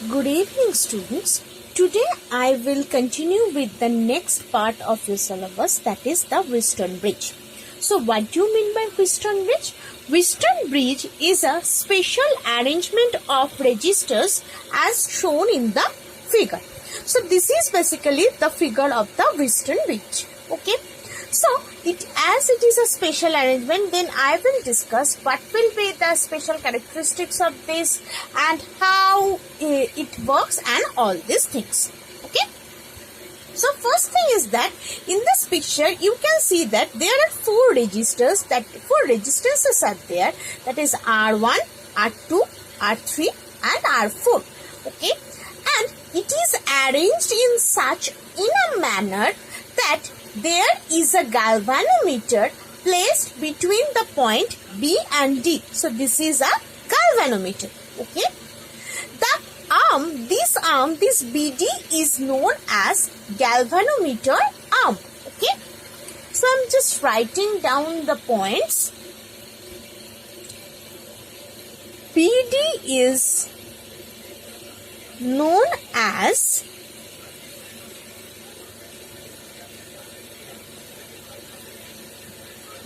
Good evening, students. Today I will continue with the next part of your syllabus, that is the Wheatstone Bridge. So what do you mean by Wheatstone Bridge? Wheatstone Bridge is a special arrangement of registers as shown in the figure. So this is basically the figure of the Wheatstone Bridge. Okay. So, as it is a special arrangement, then I will discuss what will be the special characteristics of this and how it works and all these things. Okay. So, first thing is that in this picture, you can see that there are four registers are there. That is R1, R2, R3 and R4. Okay. And it is arranged in a manner that there is a galvanometer placed between the point B and D. So this is a galvanometer. Okay. This BD is known as galvanometer arm. Okay. So I'm just writing down the points. BD is known as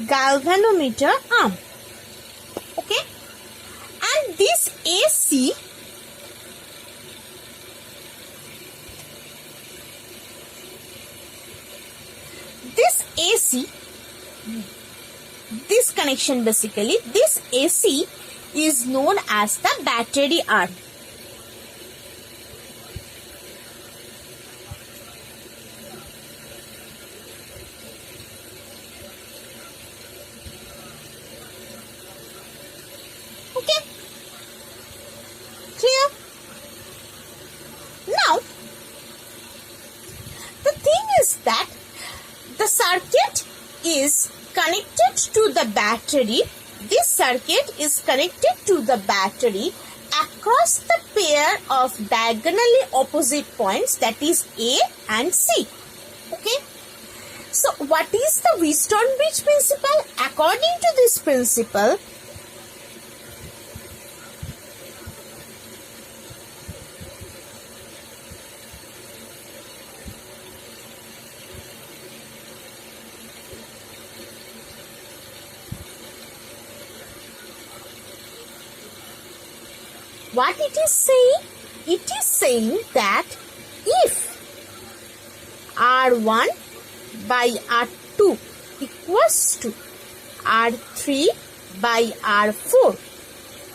galvanometer arm. Okay. And this AC this connection, basically this AC is known as the battery arm. Okay, clear? Now, the thing is that the circuit is connected to the battery. This circuit is connected to the battery across the pair of diagonally opposite points, that is A and C. Okay. So, what is the Wheatstone Bridge principle? According to this principle, what it is saying? It is saying that if R1 by R2 equals to R3 by R4,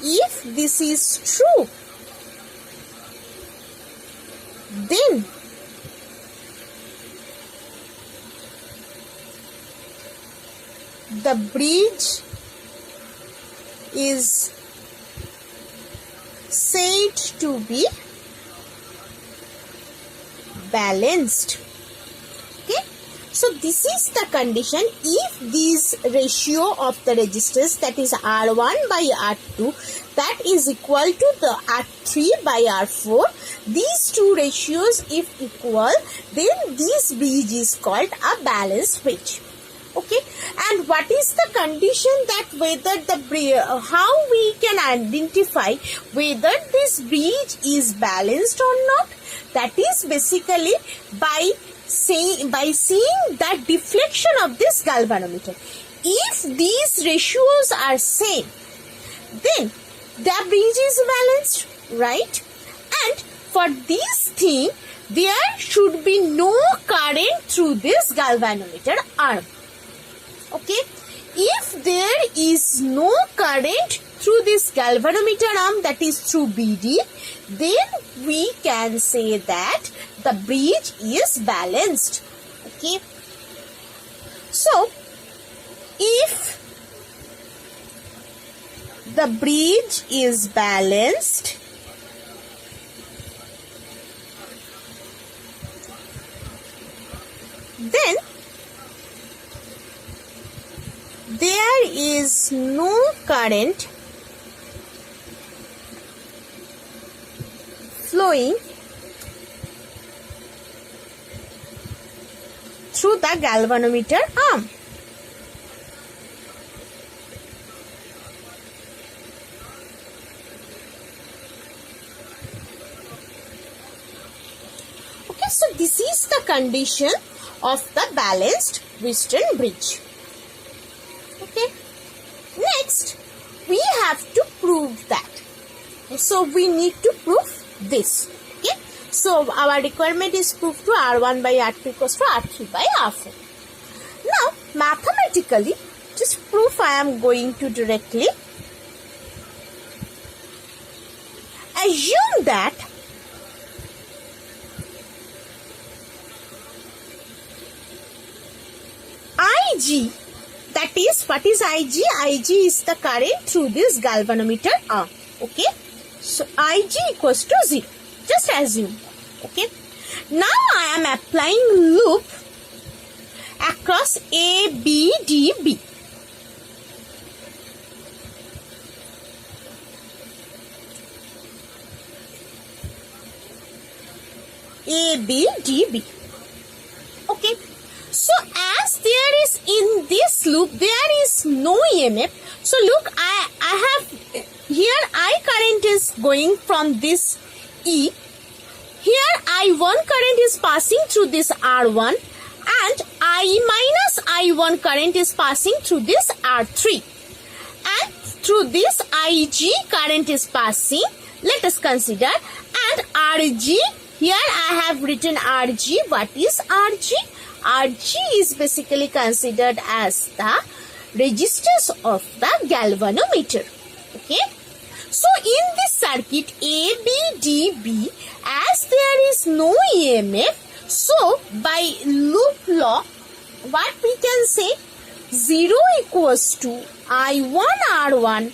if this is true, then the bridge is said to be balanced. Okay. So this is the condition if this ratio of the registers, that is R1 by R2, that is equal to the R3 by R4. These two ratios if equal, then this bridge is called a balanced bridge. Okay, and what is the condition that whether the bridge, how we can identify whether this bridge is balanced or not? That is basically by seeing the deflection of this galvanometer. If these ratios are same, then the bridge is balanced, right? And for this thing, there should be no current through this galvanometer arm. Okay, if there is no current through this galvanometer arm, that is through BD, then we can say that the bridge is balanced. Okay, so if the bridge is balanced, then there is no current flowing through the galvanometer arm. this is the condition of the balanced Wheatstone bridge. Okay. Next, we have to prove that. So we need to prove this. Okay. So our requirement is proof to R1 by R2 equals to R3 by R4. Now, mathematically, just proof I am going to directly assume that Ig, that is, what is Ig? Ig is the current through this galvanometer arm. Okay. So Ig equals to 0. Just assume. Okay. Now I am applying loop across A, B, D, B. A, B, D, B. Okay. So as there is in this loop, there is no EMF. So look, I have here I current is going from this E. Here I1 current is passing through this R1 and I minus I1 current is passing through this R3. And through this Ig current is passing. Let us consider. And Rg, here I have written Rg. What is Rg? Rg is basically considered as the resistance of the galvanometer. Okay. So in this circuit ABDB, as there is no EMF, so by loop law, what we can say? 0 equals to I1 R1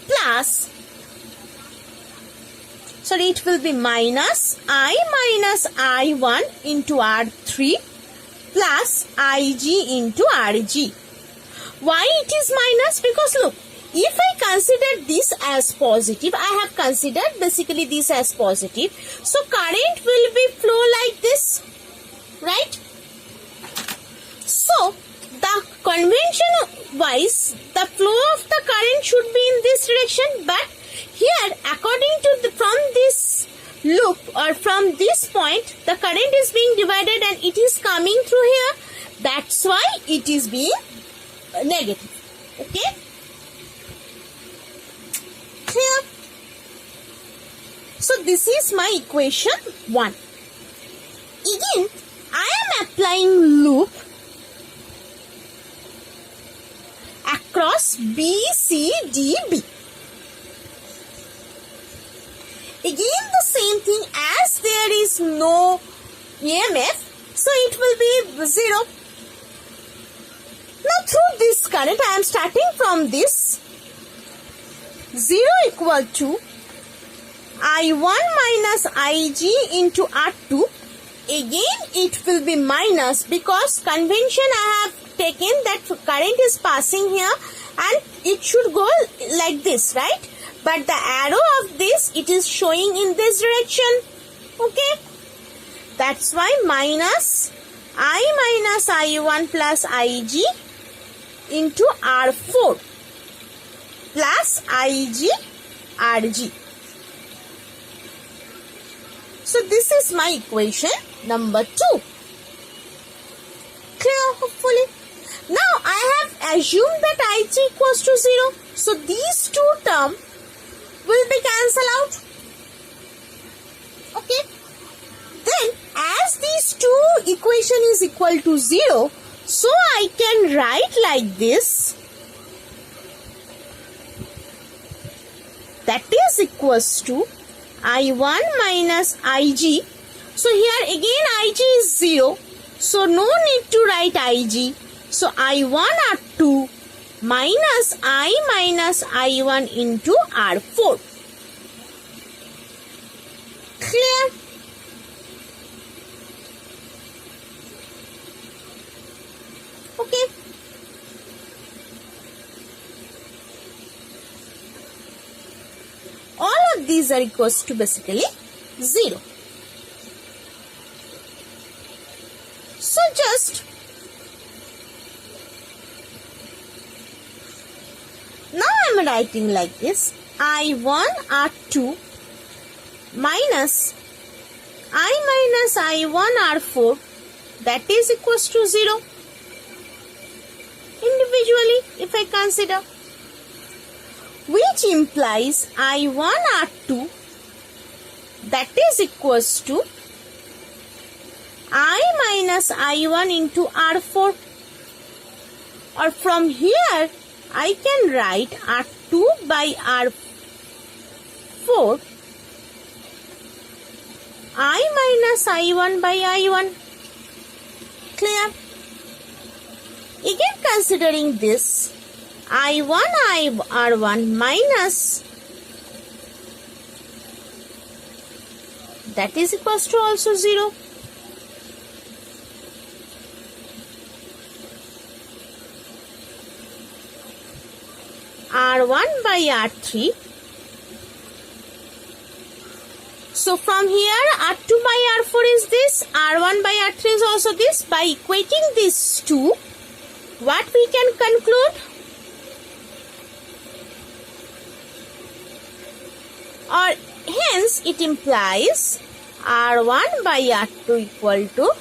plus, sorry, it will be minus I minus I1 into R3 plus Ig into Rg. Why it is minus? Because look, if I consider this as positive, I have considered basically this as positive. So current will be flow like this, right? So the convention wise, the flow of the current should be in this direction. But here, according to the, from this loop or from this point, the current is being divided and it is coming through here. That's why it is being negative. Okay. Clear? So this is my equation 1. Again, I am applying loop across B, C, D, B. Again the same thing, as there is no EMF, so it will be 0. Now through this current, I am starting from this 0 equal to I1 minus Ig into R2. Again it will be minus, because convention I have taken that current is passing here and it should go like this, right? But the arrow of this, it is showing in this direction. Okay. That's why minus I minus I1 plus Ig into R4 plus Ig Rg. So this is my equation number 2. Clear, hopefully. Now I have assumed that Ig equals to 0. So these two terms will be cancelled out. Okay. Then as these two equation is equal to 0, so I can write like this. That is equals to I1 minus Ig. So here again Ig is 0. So no need to write Ig. So I1 R2 minus I minus I1 into R4. Clear? Okay. All of these are equals to basically 0. So just now I am writing like this: I1 R2 minus I minus I1 R4, that is equals to 0. Individually, if I consider, which implies I1 R2, that is equals to I minus I1 into R4. Or from here, I can write R2 by R4, I minus I1 by I1. Clear? Again considering this, I1 R1 minus, that is equals to also 0. R1 by R3. So from here, R2 by R4 is this, R1 by R3 is also this. By equating these two, what we can conclude? Or hence it implies R1 by R2 equal to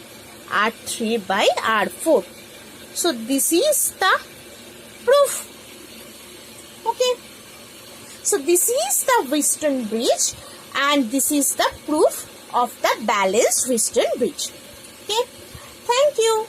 R3 by R4. So this is the proof. Okay. So this is the Wheatstone bridge and this is the proof of the balanced Wheatstone bridge. Okay. Thank you.